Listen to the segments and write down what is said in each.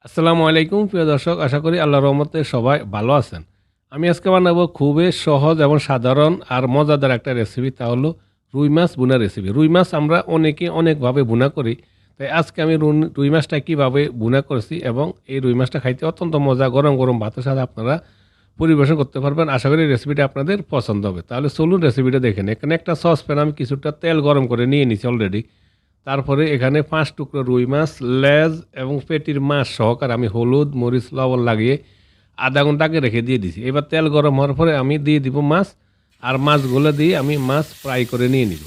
আসসালামু আলাইকুম প্রিয় দর্শক, আশা করি আল্লাহর রহমতে সবাই ভালো আছেন। আমি আজকে বানাবো খুবই সহজ এবং সাধারণ আর মজাদার একটা রেসিপি, তা হলো রুই মাছ ভুনা রেসিপি। রুই মাছ আমরা অনেকে অনেকভাবে ভুনা করি, তাই আজকে আমি রুই মাছটা কীভাবে ভুনা করছি এবং এই রুই মাছটা খাইতে অত্যন্ত মজা, গরম গরম ভাতের সাথে আপনারা পরিবেশন করতে পারবেন। আশা করি রেসিপিটা আপনাদের পছন্দ হবে। তাহলে চলুন রেসিপিটা দেখেন। এখানে একটা সসপ্যান আমি কিছুটা তেল গরম করে নিয়ে নিছি অলরেডি। তারপরে এখানে 5 টুকরো রুই মাছ, লেজ এবং পেটির মাছ সহকারে আমি হলুদ, মরিচ, লবণ লাগিয়ে আধা ঘন্টা আগে রেখে দিয়ে দিছি। এবার তেল গরম হওয়ার পরে আমি দিয়ে দিব মাছ, আর মাছগুলো দিয়ে আমি মাছ ফ্রাই করে নিয়ে নিব।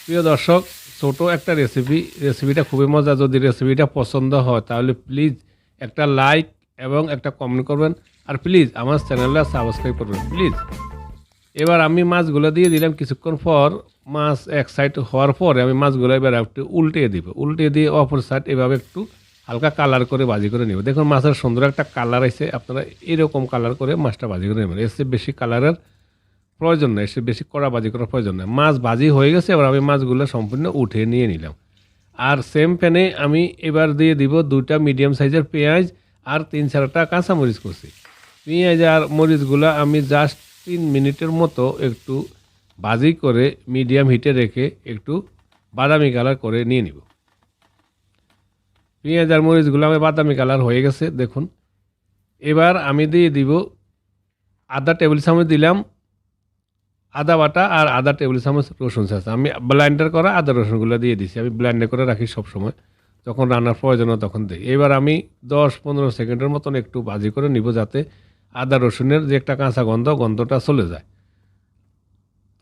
প্রিয় দর্শক, ছোট একটা রেসিপিটা খুবই মজা। যদি রেসিপিটা পছন্দ হয় তাহলে প্লিজ একটা লাইক এবং একটা কমেন্ট করবেন, আর প্লিজ আমার চ্যানেলটা সাবস্ক্রাইব করবেন প্লিজ। এবার আমি মাছগুলো দিয়ে দিলাম। কিছুক্ষণ পর মাছ এক সাইড হওয়ার পরে আমি মাছগুলো এবার একটু উল্টিয়ে দিব। উল্টিয়ে দিয়ে অপর সাইড এভাবে একটু হালকা কালার করে ভাজি করে নেব। দেখুন মাছের সুন্দর একটা কালার আছে। আপনারা এরকম কালার করে মাছটা ভাজি করে নেবেন। এর চেয়ে বেশি কালারের প্রয়োজন নেই, এর বেশি কড়া ভাজি করার প্রয়োজন নেই। মাছ ভাজি হয়ে গেছে, এবার আমি মাছগুলো সম্পূর্ণ উঠিয়ে নিয়ে নিলাম। আর সেম প্যানে আমি এবার দিয়ে দিব 2টা মিডিয়াম সাইজের পেঁয়াজ আর 3-4টা কাঁচামরিচ করছি। পেঁয়াজ আর মরিচগুলো আমি জাস্ট 3 মিনিটের মতো একটু ভাজি করে মিডিয়াম হিটে রেখে একটু বাদামি কালার করে নিয়ে নিব। পেঁয়াজ আর মরিচগুলো আমার বাদামি কালার হয়ে গেছে দেখুন। এবার আমি দিয়ে দিব আধা টেবিল চামচ দিলাম আদা বাটা আর আধা টেবিল চামচ রসুন চাষ। আমি ব্লেন্ডার করা আদা রসুনগুলো দিয়ে দিছি। আমি ব্লেন্ডার করে রাখি সবসময়, যখন রান্নার প্রয়োজন হয় তখন দিই। এবার আমি 10-15 সেকেন্ডের মতন একটু ভাজি করে নিব, যাতে আদা রসুনের যে একটা কাঁচা গন্ধটা চলে যায়।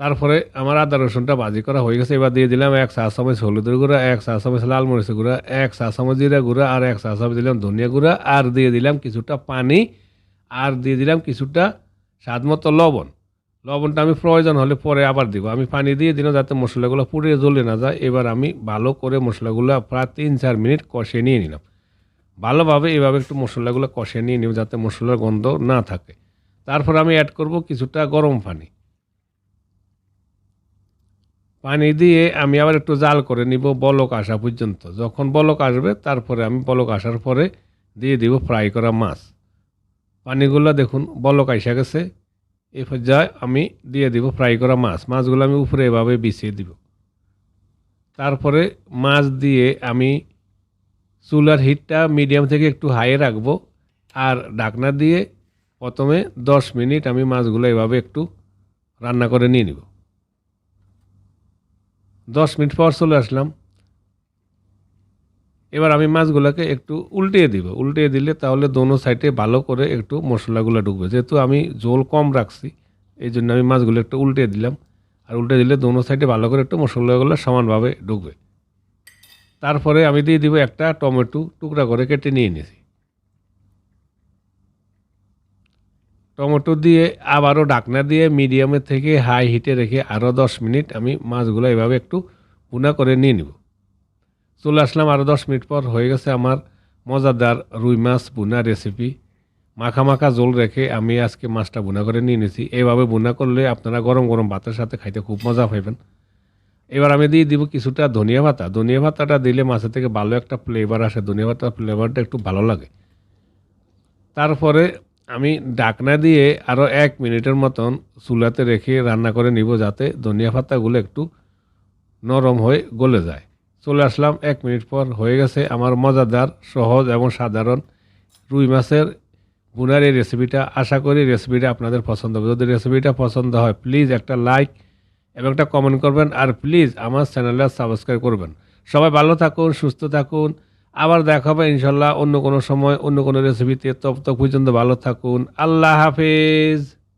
তারপরে আমার আদা রসুনটা ভাজি করা হয়ে গেছে। এবার দিয়ে দিলাম 1 চা চামচ হলুদের গুঁড়া, 1 চা চামচ লাল মরিচের গুঁড়া, 1 চা চামচ জিরা গুঁড়া, আর 1 চা চামচ দিলাম ধনিয়া গুঁড়া, আর দিয়ে দিলাম কিছুটা পানি, আর দিয়ে দিলাম কিছুটা স্বাদ মতো লবণ। লবণটা আমি প্রয়োজন হলে পরে আবার দিব। আমি পানি দিয়ে দিলাম যাতে মশলাগুলো পুড়ে জ্বলে না যায়। এবার আমি ভালো করে মশলাগুলো প্রায় 3-4 মিনিট কষিয়ে নিয়ে নিলাম। ভালোভাবে এভাবে একটু মশলাগুলো কষিয়ে নিয়ে নিব যাতে মশলার গন্ধ না থাকে। তারপর আমি অ্যাড করব কিছুটা গরম পানি। পানি দিয়ে আমি আবার একটু জাল করে নিব বলক আসা পর্যন্ত। যখন বলক আসবে তারপরে আমি বলক আসার পরে দিয়ে দিব ফ্রাই করা মাছ। পানিগুলো দেখুন বলক আইসা গেছে। এই পর্যায়ে আমি দিয়ে দিব ফ্রাই করা মাছ। মাছগুলো আমি উপরে এভাবে বিছিয়ে দিব। তারপরে মাছ দিয়ে আমি চুলার হিটটা মিডিয়াম থেকে একটু হাইয়ে রাখবো, আর ঢাকনা দিয়ে প্রথমে 10 মিনিট আমি মাছগুলো এভাবে একটু রান্না করে নিয়ে নিব। 10 মিনিট পর চলে আসলাম। এবার আমি মাছগুলোকে একটু উল্টিয়ে দিব। উল্টিয়ে দিলে তাহলে দোনো সাইডে ভালো করে একটু মশলাগুলো ঢুকবে। যেহেতু আমি ঝোল কম রাখছি, এই জন্য আমি মাছগুলো একটু উল্টিয়ে দিলাম। আর উল্টে দিলে দোনো সাইডে ভালো করে একটু মশলাগুলো সমানভাবে ঢুকবে। তারপরে আমি দিয়ে দিব একটা টমেটো টুকরা করে কেটে নিয়ে নিয়েছি। টমেটো দিয়ে আবারও ঢাকনা দিয়ে মিডিয়ামে থেকে হাই হিটে রেখে আরও 10 মিনিট আমি মাছগুলো এভাবে একটু ভুনা করে নিয়ে নিব। চলে আসলাম আরও 10 মিনিট পর। হয়ে গেছে আমার মজাদার রুই মাছ ভুনা রেসিপি। মাখা মাখা ঝোল রেখে আমি আজকে মাছটা ভুনা করে নিয়ে নিয়েছি। এইভাবে ভুনা করলে আপনারা গরম গরম ভাতের সাথে খাইতে খুব মজা পাইবেন। এবার আমি দিয়ে দিব কিছুটা ধনিয়া পাতা। ধনিয়া পাতাটা দিলে মাছের থেকে ভালো একটা ফ্লেভার আসে। ধনিয়া পাতার ফ্লেভারটা একটু ভালো লাগে। তারপরে আমি ঢাকনা দিয়ে আরও 1 মিনিটের মতন চুলাতে রেখে রান্না করে নিব, যাতে ধনিয়া পাতাগুলো একটু নরম হয়ে গলে যায়। চলে আসলাম 1 মিনিট পর। হয়ে গেছে আমার মজাদার, সহজ এবং সাধারণ রুই মাছের ভুনার এই রেসিপিটা। আশা করি রেসিপিটা আপনাদের পছন্দ হবে। যদি রেসিপিটা পছন্দ হয় প্লিজ একটা লাইক এবং একটা কমেন্ট করবেন, আর প্লিজ আমার চ্যানেলটা সাবস্ক্রাইব করবেন। সবাই ভালো থাকুন, সুস্থ থাকুন। আবার দেখা হবে ইনশাল্লাহ অন্য কোনো সময় অন্য কোনো রেসিপিতে। তত পর্যন্ত ভালো থাকুন। আল্লাহ হাফেজ।